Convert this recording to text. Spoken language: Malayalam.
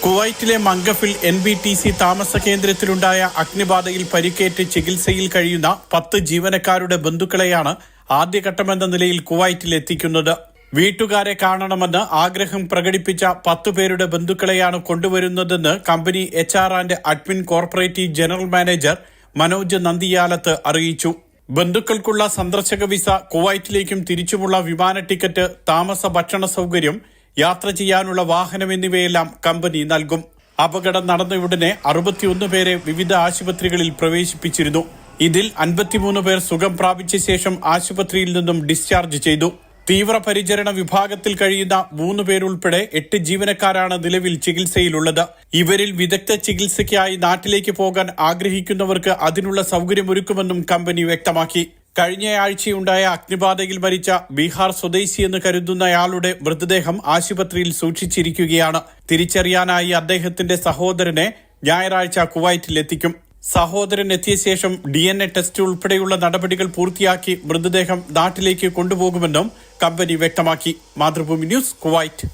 കുവൈറ്റിലെ മംഗഫിൽ NBTC താമസ കേന്ദ്രത്തിലുണ്ടായ അഗ്നിബാധയിൽ പരിക്കേറ്റ് ചികിത്സയിൽ കഴിയുന്ന 10 ജീവനക്കാരുടെ ബന്ധുക്കളെയാണ് ആദ്യഘട്ടമെന്ന നിലയിൽ കുവൈറ്റിൽ എത്തിക്കുന്നത്. വീട്ടുകാരെ കാണണമെന്ന് ആഗ്രഹം പ്രകടിപ്പിച്ച 10 പേരുടെ ബന്ധുക്കളെയാണ് കൊണ്ടുവരുന്നതെന്ന് company HR and admin corporative general manager Manoj Nandiyalath അറിയിച്ചു. ബന്ധുക്കൾക്കുള്ള സന്ദർശക വിസ, കുവൈറ്റിലേക്കും തിരിച്ചുമുള്ള വിമാന ടിക്കറ്റ്, താമസ ഭക്ഷണ സൗകര്യം, യാത്ര ചെയ്യാനുള്ള വാഹനം എന്നിവയെല്ലാം കമ്പനി നൽകും. അപകടം നടന്നയുടനെ 61 പേരെ വിവിധ ആശുപത്രികളിൽ പ്രവേശിപ്പിച്ചിരുന്നു. ഇതിൽ 53 പേർ സുഖം പ്രാപിച്ച ശേഷം ആശുപത്രിയിൽ നിന്നും ഡിസ്ചാർജ് ചെയ്തു. തീവ്രപരിചരണ വിഭാഗത്തിൽ കഴിയുന്ന 3 പേരുൾപ്പെടെ 8 ജീവനക്കാരാണ് നിലവിൽ ചികിത്സയിലുള്ളത്. ഇവരിൽ വിദഗ്ധ ചികിത്സയ്ക്കായി നാട്ടിലേക്ക് പോകാൻ ആഗ്രഹിക്കുന്നവർക്ക് അതിനുള്ള സൗകര്യമൊരുക്കുമെന്നും കമ്പനി വ്യക്തമാക്കി. കഴിഞ്ഞയാഴ്ചയുണ്ടായ അഗ്നിബാധയിൽ മരിച്ച ബീഹാർ സ്വദേശിയെന്ന് കരുതുന്നയാളുടെ മൃതദേഹം ആശുപത്രിയിൽ സൂക്ഷിച്ചിരിക്കുകയാണ്. തിരിച്ചറിയാനായി അദ്ദേഹത്തിന്റെ സഹോദരനെ ഞായറാഴ്ച കുവൈറ്റിലെത്തിക്കും. സഹോദരൻ എത്തിയ ശേഷം DNA ടെസ്റ്റ് ഉൾപ്പെടെയുള്ള നടപടികൾ പൂർത്തിയാക്കി മൃതദേഹം നാട്ടിലേക്ക് കൊണ്ടുപോകുമെന്നും കമ്പനി വ്യക്തമാക്കി. Mathrubhumi news, Kuwait.